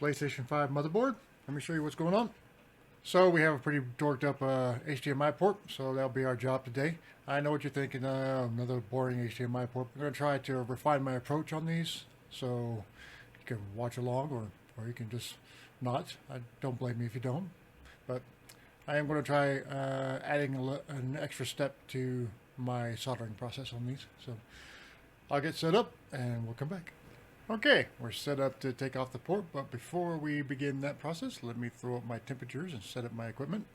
PlayStation 5 motherboard. Let me show you what's going on. So we have a pretty dorked up HDMI port, so that'll be our job today. I know what you're thinking, another boring HDMI port. I'm going to try to refine my approach on these, so you can watch along or you can just not. Don't blame me if you don't. But I am going to try adding an extra step to my soldering process on these. So I'll get set up and we'll come back. Okay, we're set up to take off the port, but before we begin that process, let me throw up my temperatures and set up my equipment.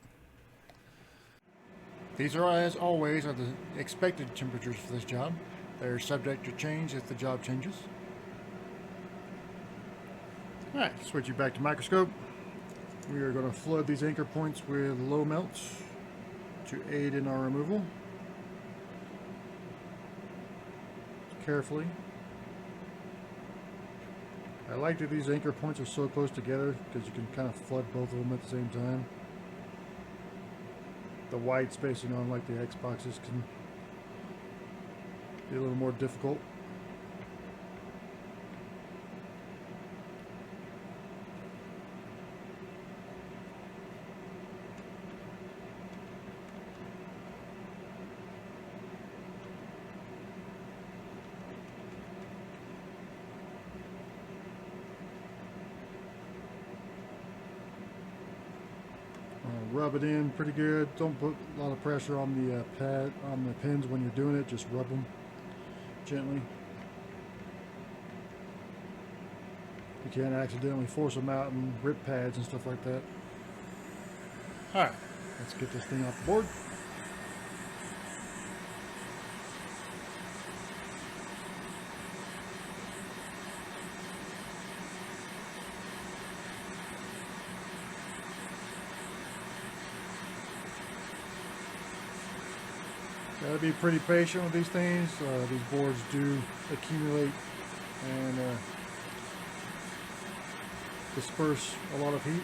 These are, as always, are the expected temperatures for this job. They're subject to change if the job changes. Alright, switch you back to microscope. We are going to flood these anchor points with low melts to aid in our removal. Carefully. I like that these anchor points are so close together because you can kind of flood both of them at the same time. The wide spacing on like the Xboxes can be a little more difficult. Rub it in pretty good. Don't put a lot of pressure on the pad, on the pins when you're doing it. Just rub them gently. You can't accidentally force them out and rip pads and stuff like that. Alright, let's get this thing off the board. Gotta be pretty patient with these things. These boards do accumulate and disperse a lot of heat.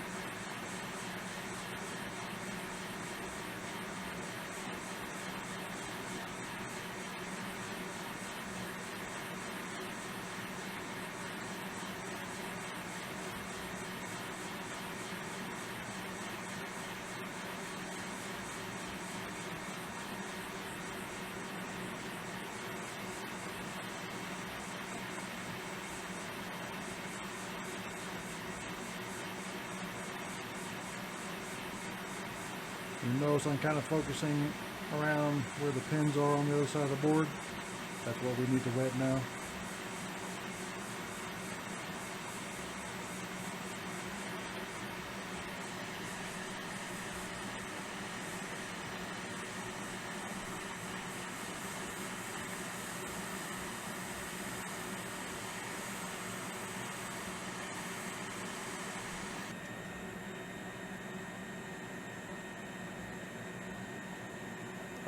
You notice I'm kind of focusing around where the pins are on the other side of the board. That's what we need to wet now.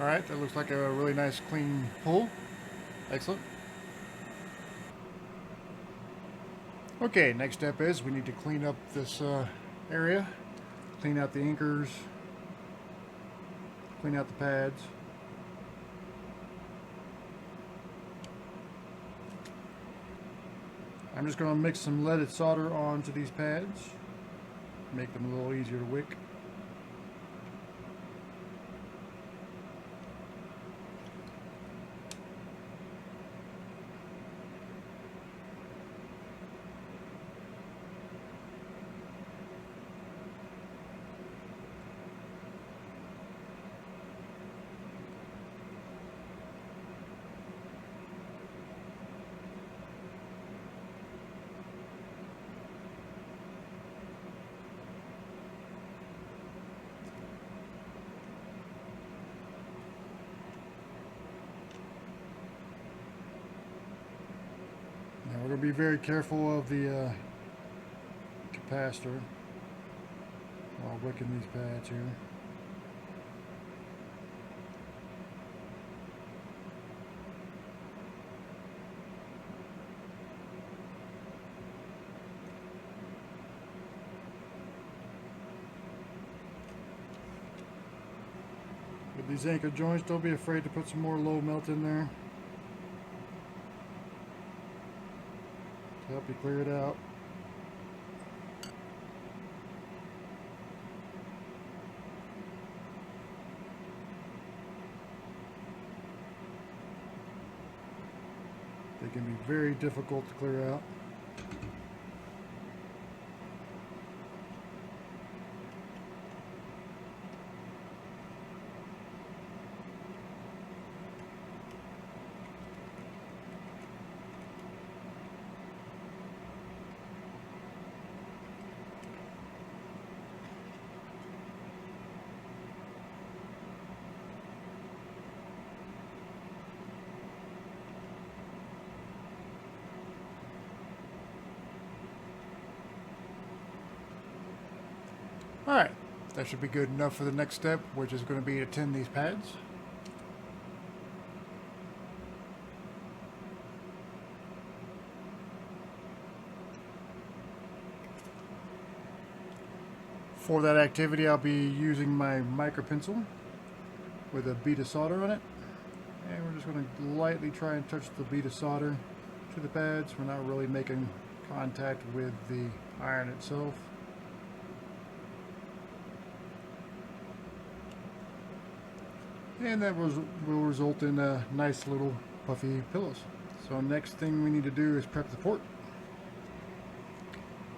Alright, that looks like a really nice clean pull. Excellent. Okay, next step is we need to clean up this area. Clean out the anchors. Clean out the pads. I'm just going to mix some leaded solder onto these pads. Make them a little easier to wick. Now we're going to be very careful of the capacitor while wicking these pads here. With these anchor joints, don't be afraid to put some more low melt in there to help you clear it out. can be very difficult to clear out. Alright, that should be good enough for the next step, which is going to be to tin these pads. For that activity, I'll be using my micro pencil with a bead of solder on it. And we're just going to lightly try and touch the bead of solder to the pads. We're not really making contact with the iron itself. And that will result in nice little puffy pillows. So next thing we need to do is prep the port.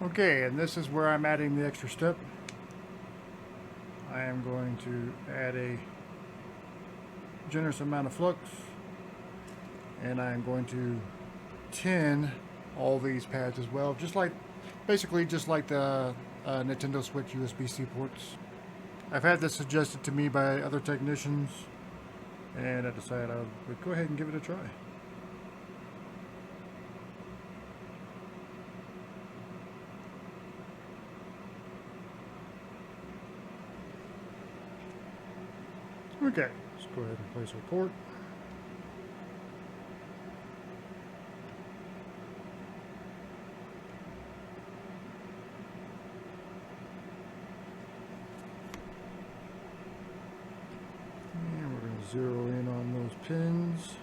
Okay, and this is where I'm adding the extra step. I am going to add a generous amount of flux, and I'm going to tin all these pads as well, basically just like the Nintendo Switch USB-C ports. I've had this suggested to me by other technicians, and I decided I would go ahead and give it a try. Okay, let's go ahead and place our port. Zero in on those pins.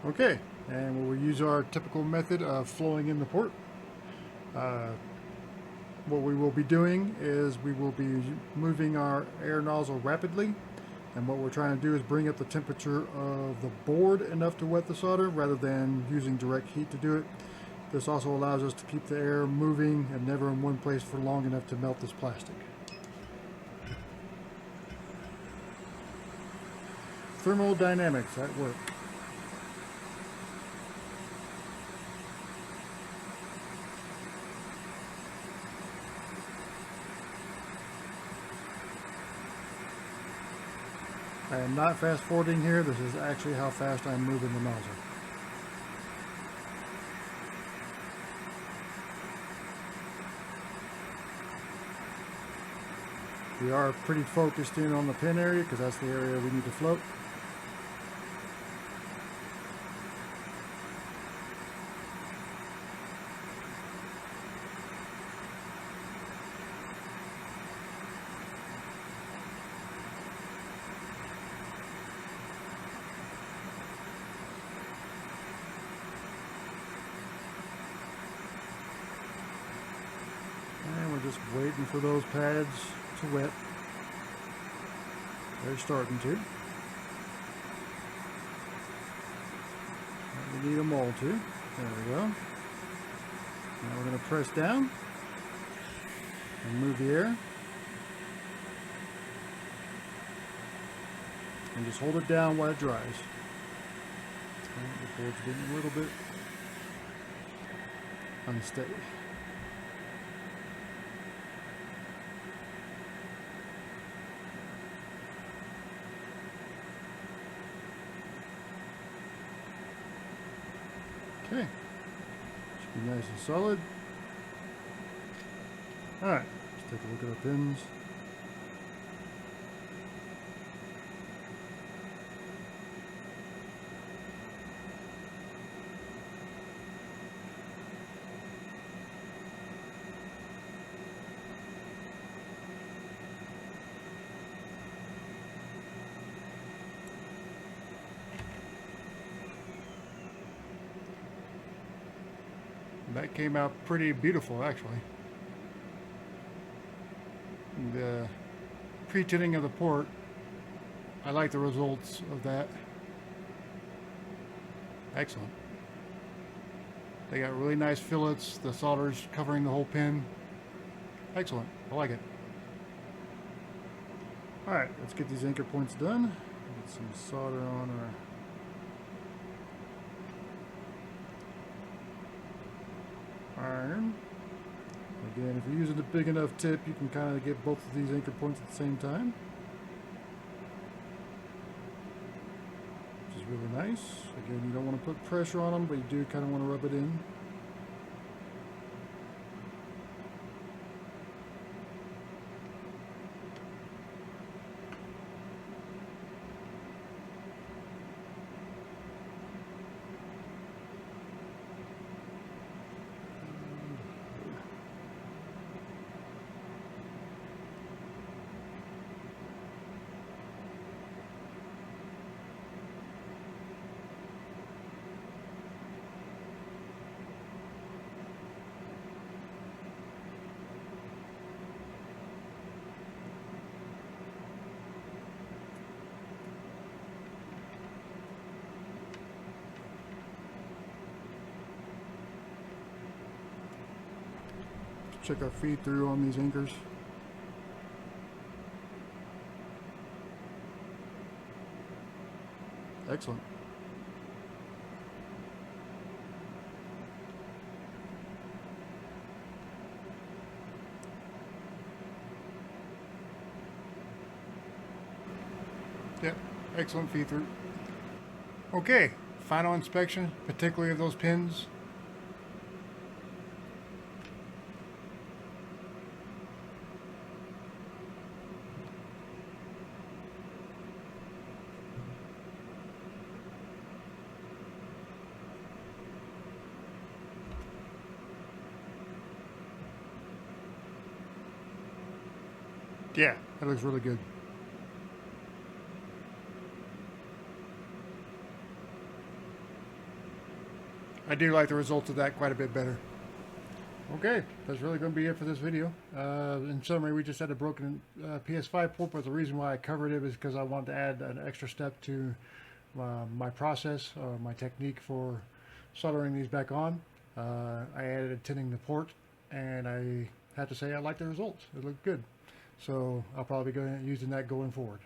Okay, and we'll use our typical method of flowing in the port. What we will be doing is we will be moving our air nozzle rapidly, and what we're trying to do is bring up the temperature of the board enough to wet the solder rather than using direct heat to do it. This also allows us to keep the air moving and never in one place for long enough to melt this plastic. Thermodynamics at work. I am not fast forwarding here. This is actually how fast I'm moving the nozzle. We are pretty focused in on the pin area because that's the area we need to float. And we're just waiting for those pads to wet. They're starting to. We need them all to. There we go. Now we're going to press down and move the air. And just hold it down while it dries. The board's getting a little bit unsteady. Okay, should be nice and solid. Alright, let's take a look at our pins. That came out pretty beautiful, actually. The pre-tinning of the port, I like the results of that. Excellent. They got really nice fillets. The solder's covering the whole pin. Excellent. I like it. Alright, let's get these anchor points done. Get some solder on our iron. Again, if you're using a big enough tip, you can kind of get both of these anchor points at the same time, which is really nice. Again, you don't want to put pressure on them, but you do kind of want to rub it in. Check our feed through on these anchors. Excellent. Yep, excellent feed through. Okay, final inspection, particularly of those pins. Yeah, that looks really good. I do like the results of that quite a bit better. Okay, that's really going to be it for this video. In summary, we just had a broken PS5 port, but the reason why I covered it is because I wanted to add an extra step to my process, or my technique for soldering these back on. I added tinning the port, and I have to say I like the results. It looked good. So I'll probably be using that going forward.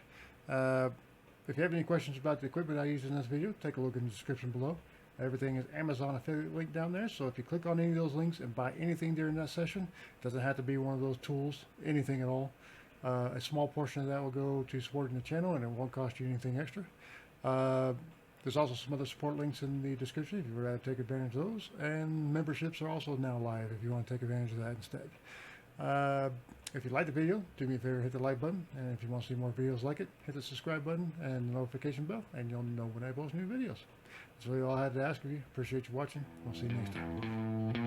If you have any questions about the equipment I used in this video, take a look in the description below. Everything is Amazon affiliate link down there, so if you click on any of those links and buy anything during that session, it doesn't have to be one of those tools, anything at all. A small portion of that will go to supporting the channel, and it won't cost you anything extra. There's also some other support links in the description if you would like to take advantage of those, and memberships are also now live if you want to take advantage of that instead. If you like the video, do me a favor, hit the like button, and if you want to see more videos like it, hit the subscribe button and the notification bell, and you'll know when I post new videos. That's really all I had to ask of you. Appreciate you watching. I'll see you next time.